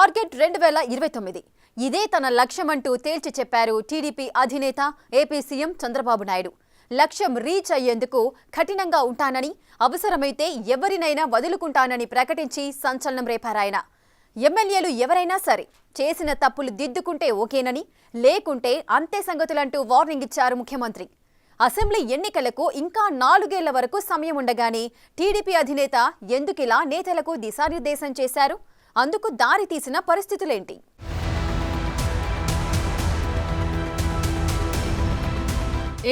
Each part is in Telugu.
టార్గెట్ 2029 ఇదే తన లక్ష్యమంటూ తేల్చి చెప్పారు టీడీపీ అధినేత ఏపీ సీఎం చంద్రబాబు నాయుడు. లక్ష్యం రీచ్ అయ్యేందుకు కఠినంగా ఉంటానని, అవసరమైతే ఎవరినైనా వదులుకుంటానని ప్రకటించి సంచలనం రేపారాయన. ఎమ్మెల్యేలు ఎవరైనా సరే చేసిన తప్పులు దిద్దుకుంటే ఓకేనని, లేకుంటే అంతే సంగతులంటూ వార్నింగ్ ఇచ్చారు ముఖ్యమంత్రి. అసెంబ్లీ ఎన్నికలకు ఇంకా 4 ఏళ్ల వరకు సమయం ఉండగానే టీడీపీ అధినేత ఎందుకిలా నేతలకు దిశానిర్దేశం చేశారు? అందుకు దారి తీసిన పరిస్థితులేంటి?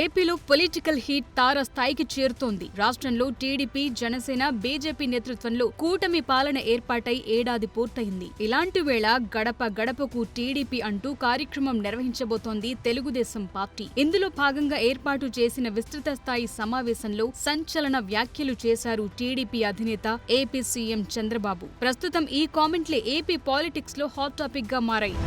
ఏపీలో పొలిటికల్ హీట్ తారస్థాయికి చేరుతోంది. రాష్ట్రంలో టీడీపీ, జనసేన, బీజేపీ నేతృత్వంలో కూటమి పాలన ఏర్పాటై ఏడాది పూర్తయింది. ఇలాంటి వేళ గడప గడపకు టీడీపీ అంటూ కార్యక్రమం నిర్వహించబోతోంది తెలుగుదేశం పార్టీ. ఇందులో భాగంగా ఏర్పాటు చేసిన విస్తృత స్థాయి సమావేశంలో సంచలన వ్యాఖ్యలు చేశారు టీడీపీ అధినేత ఏపీ సీఎం చంద్రబాబు. ప్రస్తుతం ఈ కామెంట్లే ఏపీ పాలిటిక్స్ లో హాట్ టాపిక్ గా మారాయి.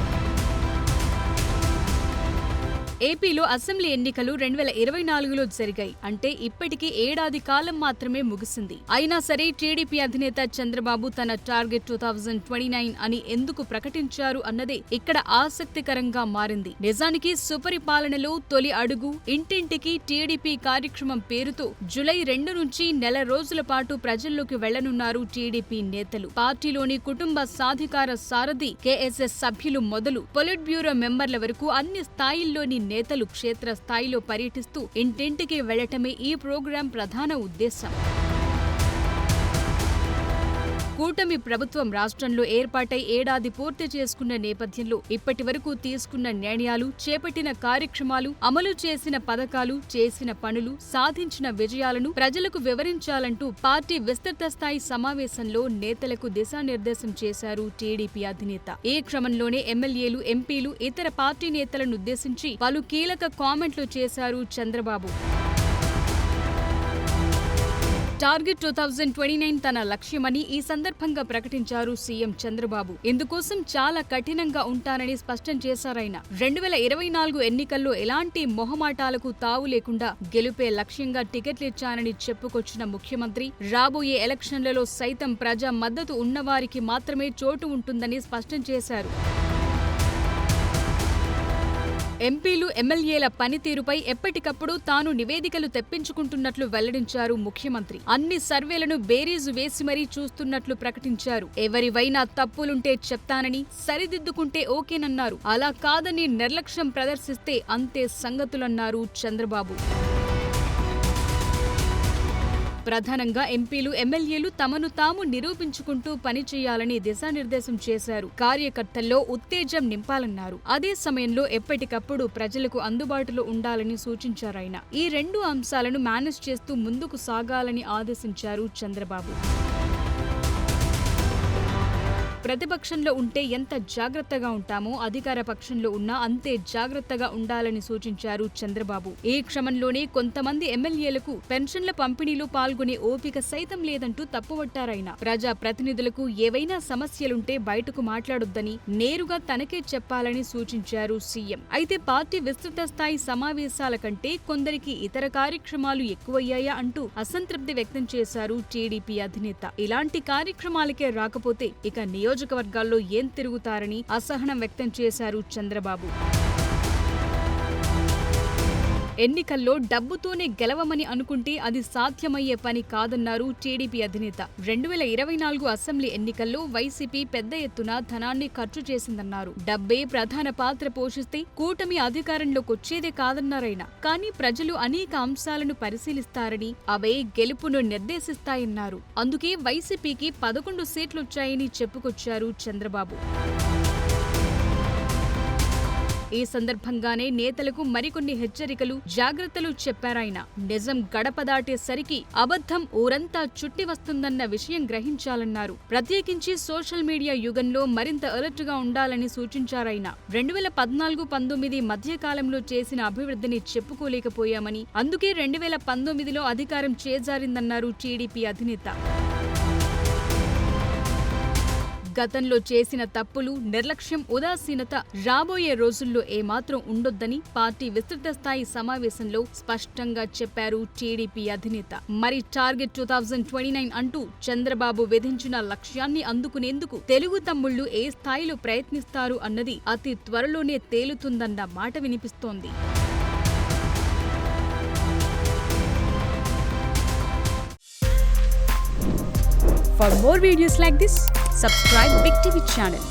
ఏపీలో అసెంబ్లీ ఎన్నికలు 2024లో జరిగాయి. అంటే ఇప్పటికీ ఏడాది కాలం మాత్రమే ముగిసింది. అయినా సరే టీడీపీ అధినేత చంద్రబాబు తన టార్గెట్ 2029 అని ఎందుకు ప్రకటించారు అన్నదే ఇక్కడ ఆసక్తికరంగా మారింది. నిజానికి సుపరిపాలనలో తొలి అడుగు ఇంటింటికి టీడీపీ కార్యక్రమం పేరుతో జూలై 2 నుంచి నెల రోజుల పాటు ప్రజల్లోకి వెళ్లనున్నారు టీడీపీ నేతలు. పార్టీలోని కుటుంబ సాధికార సారథి, కేఎస్ఎస్ సభ్యులు మొదలు పొలిట్ బ్యూరో మెంబర్ల వరకు అన్ని స్థాయిల్లోని నేతలు క్షేత్ర స్థాయిలో పర్యటిస్తూ ఇంటింటికి వెళ్లటమే ఈ ప్రోగ్రాం ప్రధాన ఉద్దేశం. కూటమి ప్రభుత్వం రాష్ట్రంలో ఏర్పాటై ఏడాది పూర్తి చేసుకున్న నేపథ్యంలో ఇప్పటి వరకు తీసుకున్న నిర్ణయాలు, చేపట్టిన కార్యక్రమాలు, అమలు చేసిన పథకాలు, చేసిన పనులు, సాధించిన విజయాలను ప్రజలకు వివరించాలంటూ పార్టీ విస్తృత స్థాయి సమావేశంలో నేతలకు దిశానిర్దేశం చేశారు టీడీపీ అధినేత. ఈ క్రమంలోనే ఎమ్మెల్యేలు, ఎంపీలు, ఇతర పార్టీ నేతలను ఉద్దేశించి పలు కీలక కామెంట్లు చేశారు చంద్రబాబు. టార్గెట్ 2029 తన లక్ష్యమని ఈ సందర్భంగా ప్రకటించారు సీఎం చంద్రబాబు. ఇందుకోసం చాలా కఠినంగా ఉంటానని స్పష్టం చేశారాయన. 2024 ఎన్నికల్లో ఎలాంటి మొహమాటాలకు తావు లేకుండా గెలుపే లక్ష్యంగా టికెట్లు ఇచ్చానని చెప్పుకొచ్చిన ముఖ్యమంత్రి, రాబోయే ఎలక్షన్లలో సైతం ప్రజా మద్దతు ఉన్నవారికి మాత్రమే చోటు ఉంటుందని స్పష్టం చేశారు. ఎంపీలు, ఎమ్మెల్యేల పనితీరుపై ఎప్పటికప్పుడు తాను నివేదికలు తెప్పించుకుంటున్నట్లు వెల్లడించారు ముఖ్యమంత్రి. అన్ని సర్వేలను బేరీజు వేసి మరీ చూస్తున్నట్లు ప్రకటించారు. ఎవరివైనా తప్పులుంటే చెప్తానని, సరిదిద్దుకుంటే ఓకేనన్నారు. అలా కాదని నిర్లక్ష్యం ప్రదర్శిస్తే అంతే సంగతులన్నారు చంద్రబాబు. ప్రధానంగా ఎంపీలు, ఎమ్మెల్యేలు తమను తాము నిరూపించుకుంటూ పనిచేయాలని దిశానిర్దేశం చేశారు. కార్యకర్తల్లో ఉత్తేజం నింపాలన్నారు. అదే సమయంలో ఎప్పటికప్పుడు ప్రజలకు అందుబాటులో ఉండాలని సూచించారాయన. ఈ 2 అంశాలను మేనేజ్ చేస్తూ ముందుకు సాగాలని ఆదేశించారు చంద్రబాబు. ప్రతిపక్షంలో ఉంటే ఎంత జాగ్రత్తగా ఉంటామో అధికార పక్షంలో ఉన్నా అంతే జాగ్రత్తగా ఉండాలని సూచించారు చంద్రబాబు. ఈ క్రమంలోనే కొంతమంది ఎమ్మెల్యేలకు పెన్షన్ల పంపిణీలో పాల్గొనే ఓపిక సైతం లేదంటూ తప్పుపట్టారాయన. ప్రజా ప్రతినిధులకు ఏవైనా సమస్యలుంటే బయటకు మాట్లాడొద్దని, నేరుగా తనకే చెప్పాలని సూచించారు సీఎం. అయితే పార్టీ విస్తృత స్థాయి సమావేశాల కంటే కొందరికి ఇతర కార్యక్రమాలు ఎక్కువయ్యాయా అంటూ అసంతృప్తి వ్యక్తం చేశారు టీడీపీ అధినేత. ఇలాంటి కార్యక్రమాలకే రాకపోతే ఇక నియోజకవర్గాల్లో ఏం తిరుగుతారని అసహనం వ్యక్తం చేశారు చంద్రబాబు. ఎన్నికల్లో డబ్బుతోనే గెలవమని అనుకుంటే అది సాధ్యమయ్యే పని కాదన్నారు టీడీపీ అధినేత. 2024 అసెంబ్లీ ఎన్నికల్లో వైసీపీ పెద్ద ఎత్తున ధనాన్ని ఖర్చు చేసిందన్నారు. డబ్బే ప్రధాన పాత్ర పోషిస్తే కూటమి అధికారంలోకొచ్చేదే కాదన్నారాయన. కానీ ప్రజలు అనేక అంశాలను పరిశీలిస్తారని, అవే గెలుపును నిర్దేశిస్తాయన్నారు. అందుకే వైసీపీకి 11 సీట్లొచ్చాయని చెప్పుకొచ్చారు చంద్రబాబు. ఈ సందర్భంగానే నేతలకు మరికొన్ని హెచ్చరికలు, జాగ్రత్తలు చెప్పారాయన. నిజం గడప దాటేసరికి అబద్ధం ఊరంతా చుట్టి వస్తుందన్న విషయం గ్రహించాలన్నారు. ప్రత్యేకించి సోషల్ మీడియా యుగంలో మరింత అలర్ట్ గా ఉండాలని సూచించారాయన. 2014-19 మధ్యకాలంలో చేసిన అభివృద్ధిని చెప్పుకోలేకపోయామని, అందుకే 2019లో అధికారం చేజారిందన్నారు టీడీపీ అధినేత. గతంలో చేసిన తప్పులు, నిర్లక్ష్యం, ఉదాసీనత రాబోయే రోజుల్లో ఏమాత్రం ఉండొద్దని పార్టీ విస్తృత స్థాయి సమావేశంలో స్పష్టంగా చెప్పారు టీడీపీ అధినేత. మరి టార్గెట్ 2029 అంటూ చంద్రబాబు విధించిన లక్ష్యాన్ని అందుకునేందుకు తెలుగు తమ్ముళ్లు ఏ స్థాయిలో ప్రయత్నిస్తారు అన్నది అతి త్వరలోనే తేలుతుందన్న మాట వినిపిస్తోంది. For more videos like this, subscribe Big TV channel.